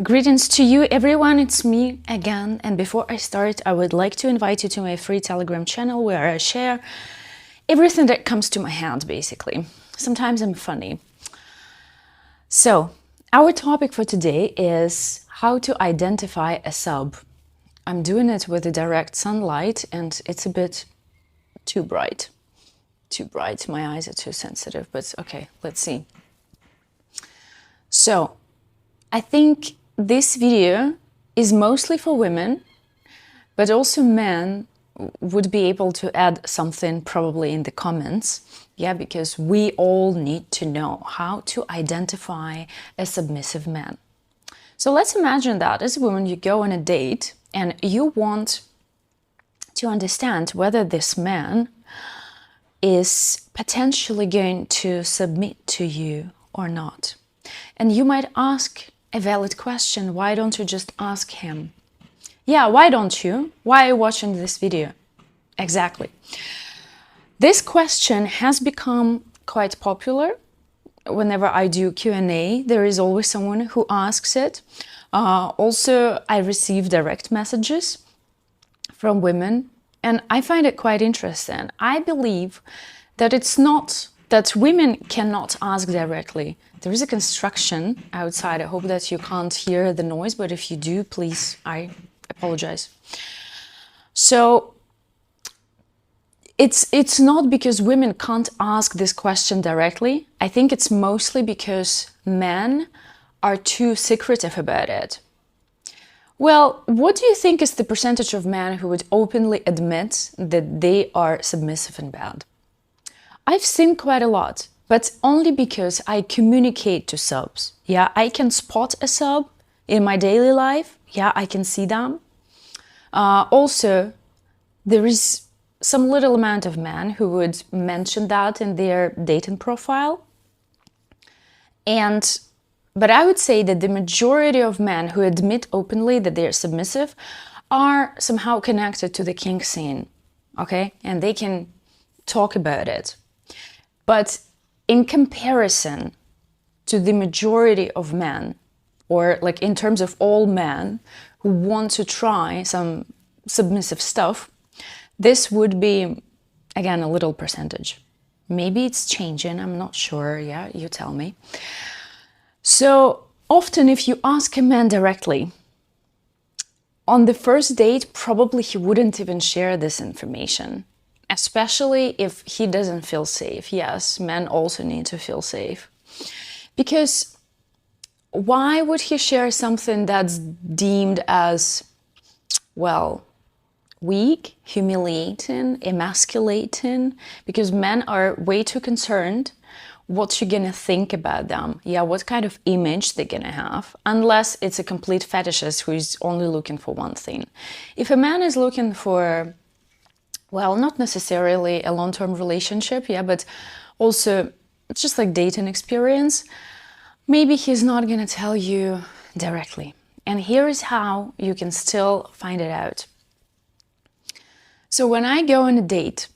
Greetings to you everyone, it's me again, and before I start I would like to invite you to my free Telegram channel where I share everything that comes to my hand basically. Sometimes I'm funny. So, our topic for today is how to identify a sub. I'm doing it with the direct sunlight and it's a bit too bright. My eyes are too sensitive, but okay, let's see. So, I think this video is mostly for women, but also men would be able to add something probably in the comments. Yeah, because we all need to know how to identify a submissive man. So let's imagine that as a woman you go on a date and you want to understand whether this man is potentially going to submit to you or not. And you might ask a valid question, why don't you just ask him? Yeah, why don't you? Why are you watching this video? Exactly. This question has become quite popular. Whenever I do Q&A, there is always someone who asks it. Also, I receive direct messages from women, and I find it quite interesting. I believe that it's not that women cannot ask directly. There is a construction outside. I hope that you can't hear the noise, but if you do, please, I apologize. So it's not because women can't ask this question directly. I think it's mostly because men are too secretive about it. Well, what do you think is the percentage of men who would openly admit that they are submissive and bad? I've seen quite a lot, but only because I communicate to subs. Yeah, I can spot a sub in my daily life. Yeah, I can see them. Also, there is some little amount of men who would mention that in their dating profile. But I would say that the majority of men who admit openly that they're submissive are somehow connected to the kink scene, okay? And they can talk about it. But in comparison to the majority of men, or like in terms of all men who want to try some submissive stuff, this would be, again, a little percentage. Maybe it's changing, I'm not sure, yeah, you tell me. So often if you ask a man directly, on the first date, probably he wouldn't even share this information. Especially if he doesn't feel safe. Yes, men also need to feel safe. Because why would he share something that's deemed as, well, weak, humiliating, emasculating? Because men are way too concerned what you're gonna think about them. Yeah, what kind of image they're gonna have, unless it's a complete fetishist who is only looking for one thing. If a man is looking for, well, not necessarily a long-term relationship, yeah, but also just like dating experience, maybe he's not gonna tell you directly. And here is how you can still find it out. So when I go on a date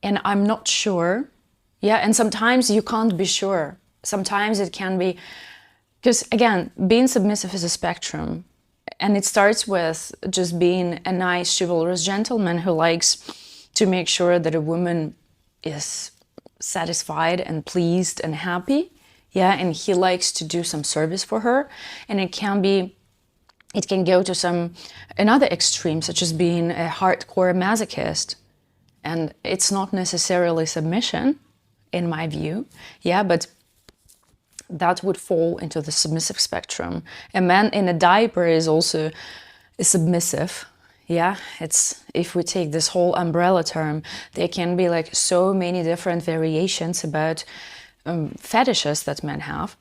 and I'm not sure, yeah, and sometimes you can't be sure. Sometimes it can be, because again, being submissive is a spectrum. And it starts with just being a nice, chivalrous gentleman who likes to make sure that a woman is satisfied and pleased and happy, yeah, and he likes to do some service for her. And it can go to another extreme, such as being a hardcore masochist. And it's not necessarily submission, in my view, yeah, but that would fall into the submissive spectrum. A man in a diaper is also submissive. Yeah, it's, if we take this whole umbrella term, there can be like so many different variations about fetishes that men have.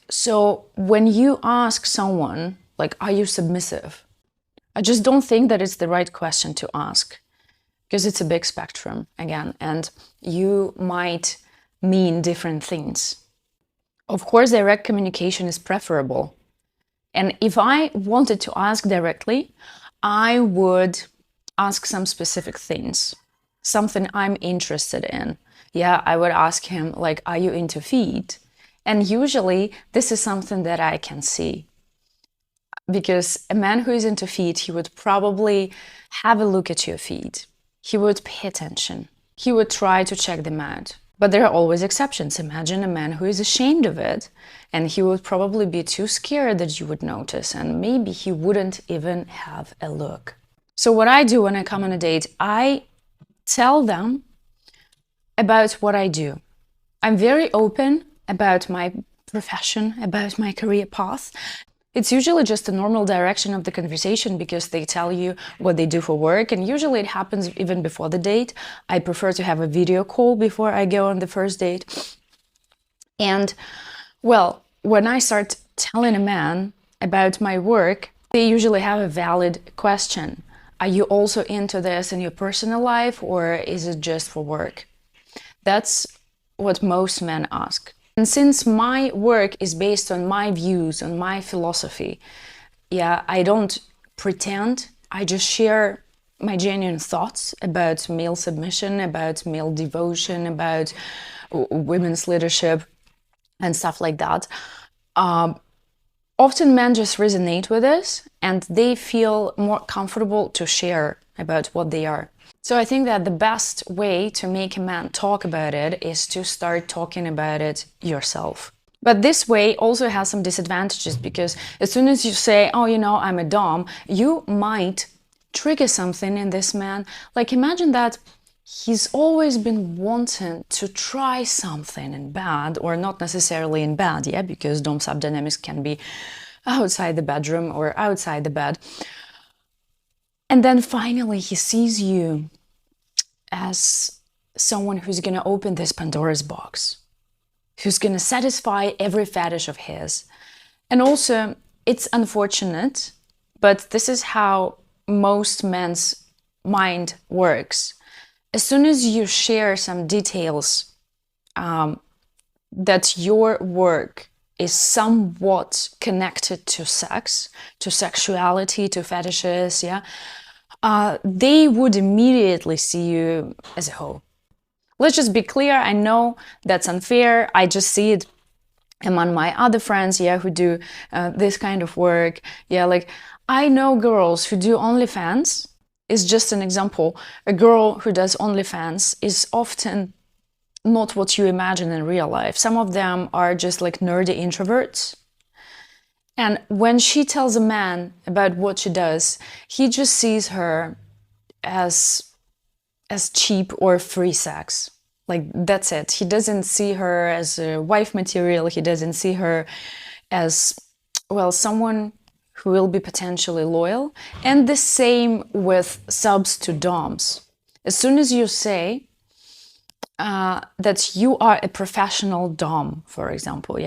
So when you ask someone, like, are you submissive? I just don't think that it's the right question to ask, because it's a big spectrum, again, and you might mean different things. Of course, direct communication is preferable. And if I wanted to ask directly, I would ask some specific things, something I'm interested in. Yeah, I would ask him, like, are you into feet? And usually this is something that I can see. Because a man who is into feet, he would probably have a look at your feet. He would pay attention. He would try to check them out. But there are always exceptions. Imagine a man who is ashamed of it, and he would probably be too scared that you would notice, and maybe he wouldn't even have a look. So what I do when I come on a date, I tell them about what I do. I'm very open about my profession, about my career path. It's usually just a normal direction of the conversation because they tell you what they do for work, and usually it happens even before the date. I prefer to have a video call before I go on the first date. And, well, when I start telling a man about my work, they usually have a valid question. Are you also into this in your personal life, or is it just for work? That's what most men ask. And since my work is based on my views, on my philosophy, I don't pretend. I just share my genuine thoughts about male submission, about male devotion, about women's leadership, and stuff like that. Often men just resonate with this, and they feel more comfortable to share about what they are. So I think that the best way to make a man talk about it is to start talking about it yourself. But this way also has some disadvantages, because as soon as you say, oh, I'm a dom, you might trigger something in this man. Like, imagine that he's always been wanting to try something in bed, or not necessarily in bed, because dom-sub dynamics can be outside the bedroom or outside the bed. And then finally he sees you as someone who's going to open this Pandora's box, who's going to satisfy every fetish of his. And also, it's unfortunate, but this is how most men's mind works. As soon as you share some details that your work is somewhat connected to sex, to sexuality, to fetishes, they would immediately see you as a hoe. Let's just be clear. I know that's unfair. I just see it among my other friends, who do this kind of work. Like, I know girls who do OnlyFans. Is just an example. A girl who does OnlyFans is often not what you imagine in real life. Some of them are just like nerdy introverts. And when she tells a man about what she does, he just sees her as cheap or free sex. Like, that's it. He doesn't see her as a wife material. He doesn't see her as, well, someone who will be potentially loyal. And the same with subs to doms. As soon as you say that you are a professional dom, for example,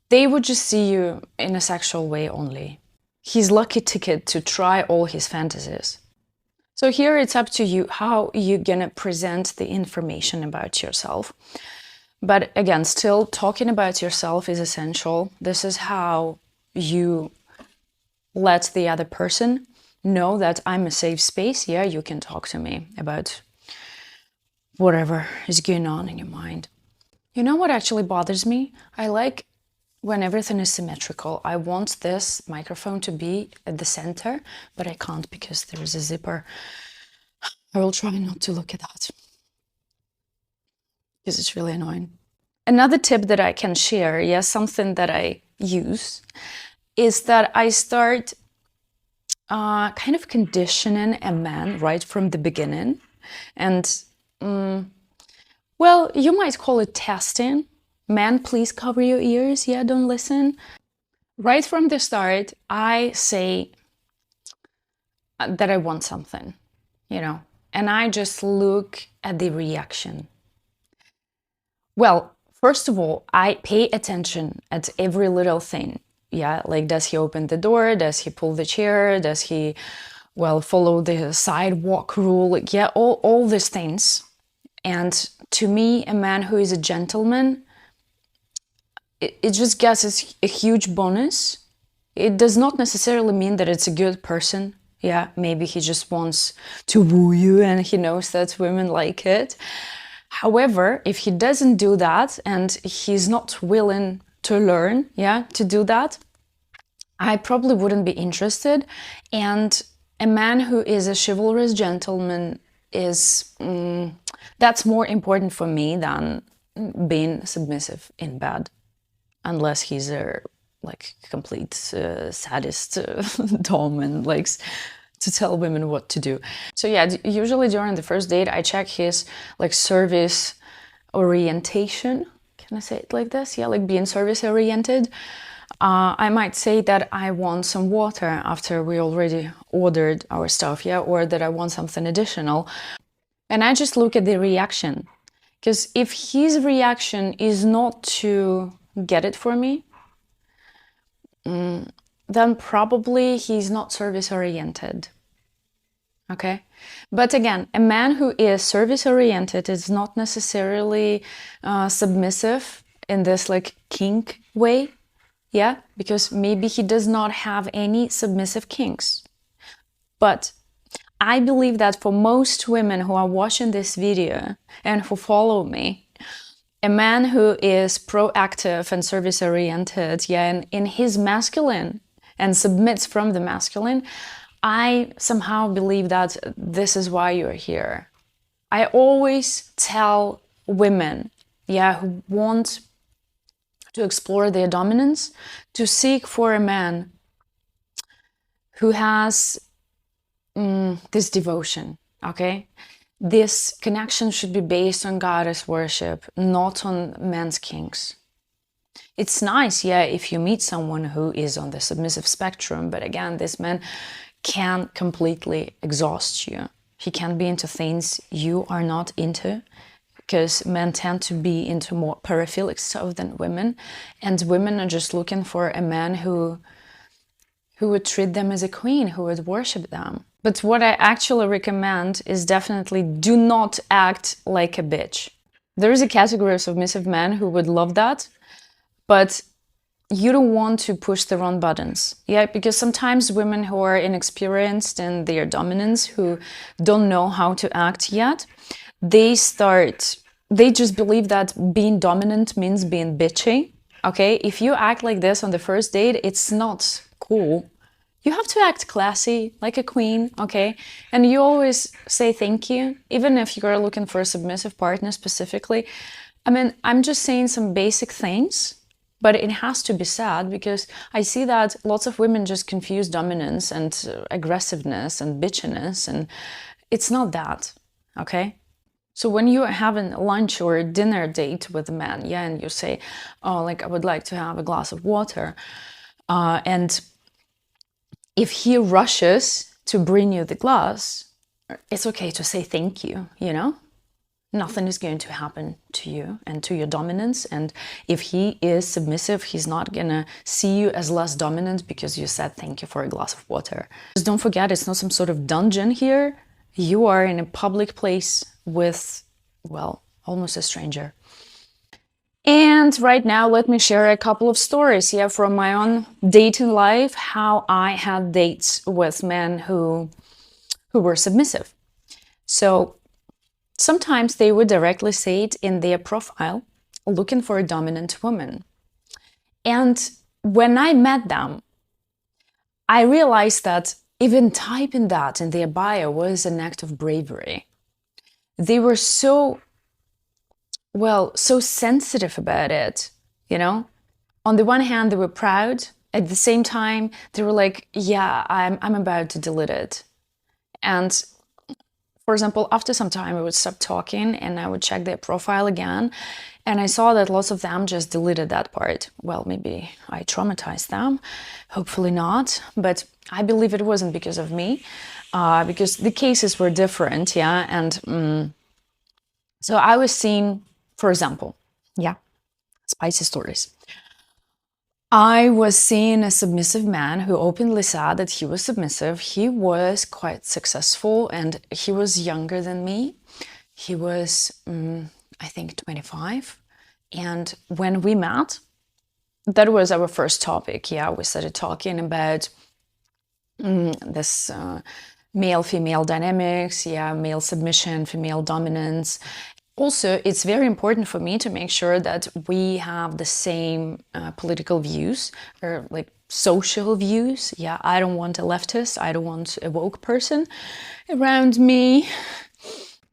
they would just see you in a sexual way only. His lucky ticket to try all his fantasies. So here it's up to you how you're gonna present the information about yourself. But again, still talking about yourself is essential. This is how you let the other person know that I'm a safe space. You can talk to me about whatever is going on in your mind. You know what actually bothers me? I like when everything is symmetrical. I want this microphone to be at the center, but I can't because there is a zipper. I will try not to look at that because it's really annoying. Another tip that I can share, something that I use, is that I start kind of conditioning a man right from the beginning. And, well, you might call it testing. Man, please cover your ears. Don't listen. Right from the start, I say that I want something, and I just look at the reaction. Well, first of all, I pay attention at every little thing. Like, does he open the door? Does he pull the chair? Does he, follow the sidewalk rule? All these things. And to me, a man who is a gentleman, it just gets a huge bonus. It does not necessarily mean that it's a good person. Maybe he just wants to woo you and he knows that women like it. However, if he doesn't do that and he's not willing to learn, to do that, I probably wouldn't be interested. And a man who is a chivalrous gentleman is, that's more important for me than being submissive in bed, unless he's a like complete sadist dom and likes to tell women what to do. So yeah, usually during the first date, I check his like service orientation. Can I say it like this? Yeah, like being service oriented. I might say that I want some water after we already ordered our stuff, yeah, or that I want something additional. And I just look at the reaction. Because if his reaction is not to get it for me, then probably he's not service oriented. Okay. But again, a man who is service oriented is not necessarily submissive in this like kink way. Yeah, because maybe he does not have any submissive kinks. But I believe that for most women who are watching this video and who follow me, a man who is proactive and service oriented, yeah, and in his masculine and submits from the masculine, I somehow believe that this is why you're here. I always tell women, yeah, who want to explore their dominance, to seek for a man who has this devotion, okay? This connection should be based on goddess worship, not on men's kinks. It's nice, yeah, if you meet someone who is on the submissive spectrum, but again, this man can completely exhaust you. He can be into things you are not into, because men tend to be into more paraphilic stuff than women, and women are just looking for a man who would treat them as a queen, who would worship them. But what I actually recommend is definitely do not act like a bitch. There is a category of submissive men who would love that, but you don't want to push the wrong buttons. Yeah, because sometimes women who are inexperienced in their dominance, who don't know how to act yet, they just believe that being dominant means being bitchy. Okay, if you act like this on the first date, it's not cool. You have to act classy, like a queen, okay? And you always say thank you, even if you're looking for a submissive partner specifically. I mean, I'm just saying some basic things, but it has to be said, because I see that lots of women just confuse dominance and aggressiveness and bitchiness, and it's not that, okay? So when you are having a lunch or a dinner date with a man, yeah, and you say, oh, like, I would like to have a glass of water, and if he rushes to bring you the glass, it's okay to say thank you, you know? Nothing is going to happen to you and to your dominance. And if he is submissive, he's not gonna see you as less dominant because you said thank you for a glass of water. Just don't forget, it's not some sort of dungeon here. You are in a public place with, well, almost a stranger. And right now, let me share a couple of stories, yeah, from my own dating life, how I had dates with men who were submissive. So sometimes they would directly say it in their profile, looking for a dominant woman. And when I met them, I realized that even typing that in their bio was an act of bravery. They were so sensitive about it, you know? On the one hand, they were proud. At the same time, they were like, yeah, I'm about to delete it. And for example, after some time, I would stop talking and I would check their profile again. And I saw that lots of them just deleted that part. Well, maybe I traumatized them. Hopefully not. But I believe it wasn't because of me, because the cases were different, yeah? And so I was seeing, for example, yeah, spicy stories. I was seeing a submissive man who openly said that he was submissive. He was quite successful and he was younger than me. He was, I think, 25. And when we met, that was our first topic. Yeah, we started talking about this male-female dynamics, yeah, male submission, female dominance. Also, it's very important for me to make sure that we have the same political views or like social views. Yeah, I don't want a leftist. I don't want a woke person around me.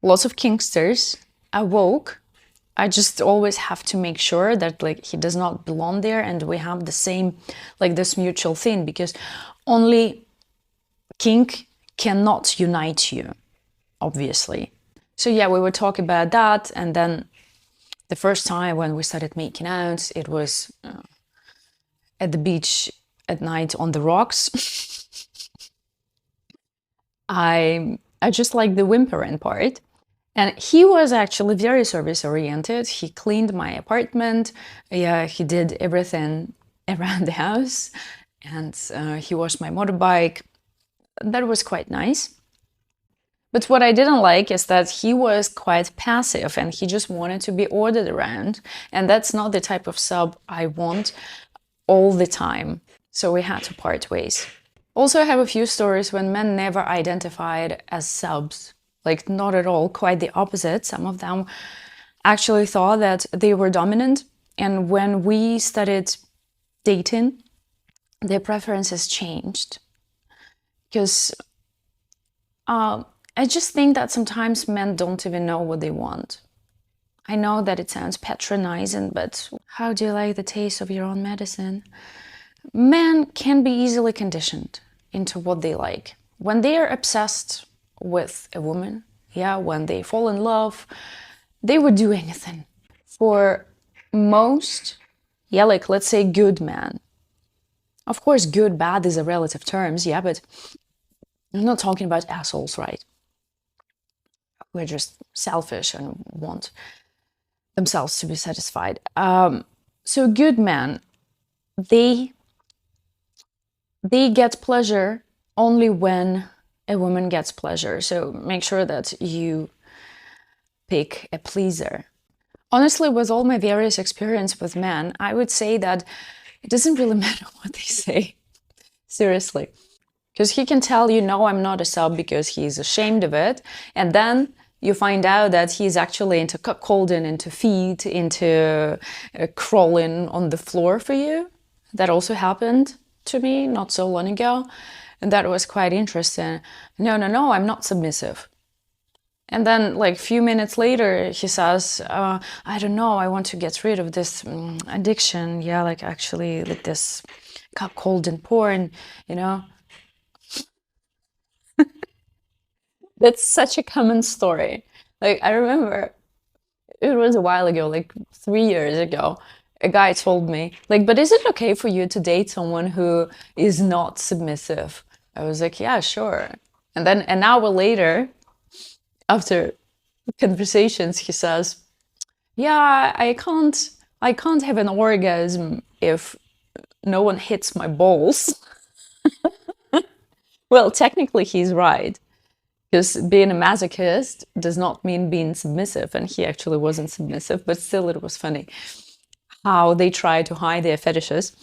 Lots of kinksters are woke. I just always have to make sure that like he does not belong there and we have the same, like this mutual thing, because only kink cannot unite you, obviously. So yeah, we would talk about that, and then the first time when we started making out, it was at the beach at night on the rocks. I just like the whimpering part. And he was actually very service oriented. He cleaned my apartment. Yeah, he did everything around the house, and he washed my motorbike. That was quite nice. But what I didn't like is that he was quite passive and he just wanted to be ordered around. And that's not the type of sub I want all the time. So we had to part ways. Also, I have a few stories when men never identified as subs. Like, not at all, quite the opposite. Some of them actually thought that they were dominant. And when we started dating, their preferences changed. Because I just think that sometimes men don't even know what they want. I know that it sounds patronizing, but how do you like the taste of your own medicine? Men can be easily conditioned into what they like. When they are obsessed with a woman, yeah, when they fall in love, they would do anything. For most, yeah, like let's say good men. Of course, good, bad is a relative terms, yeah, but I'm not talking about assholes, right? We're just selfish and want themselves to be satisfied. So good men, they get pleasure only when a woman gets pleasure. So make sure that you pick a pleaser. Honestly, with all my various experience with men, I would say that it doesn't really matter what they say. Seriously. Because he can tell you, no, I'm not a sub because he's ashamed of it. And then you find out that he's actually into cuckolding, into feet, into crawling on the floor for you. That also happened to me not so long ago. And that was quite interesting. No, I'm not submissive. And then like a few minutes later, he says, I don't know, I want to get rid of this addiction. Yeah, like actually like this cuckolding porn, you know. That's such a common story. Like, I remember it was a while ago, like 3 years ago, a guy told me, like, but is it okay for you to date someone who is not submissive? I was like, yeah, sure. And then an hour later, after conversations, he says, yeah, I can't have an orgasm if no one hits my balls. Well, technically he's right. Because being a masochist does not mean being submissive, and he actually wasn't submissive, but still it was funny how they try to hide their fetishes.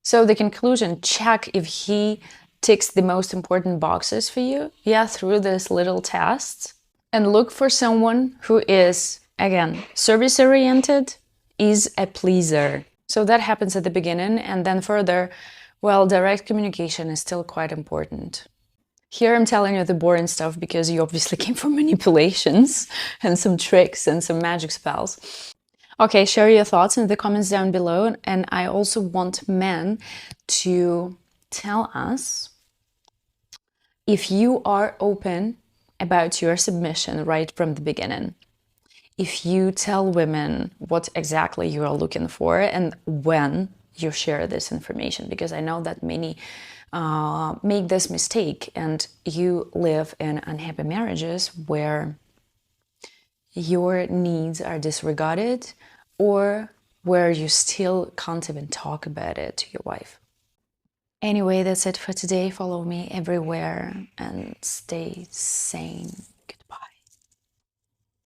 So the conclusion, check if he ticks the most important boxes for you, yeah, through this little test, and look for someone who is, again, service-oriented, is a pleaser. So that happens at the beginning, and then further, well, direct communication is still quite important. Here I'm telling you the boring stuff because you obviously came from manipulations and some tricks and some magic spells. Okay, share your thoughts in the comments down below. And I also want men to tell us if you are open about your submission right from the beginning. If you tell women what exactly you are looking for and when you share this information, because I know that many make this mistake and you live in unhappy marriages where your needs are disregarded or where you still can't even talk about it to your wife. Anyway, that's it for today. Follow me everywhere and stay sane.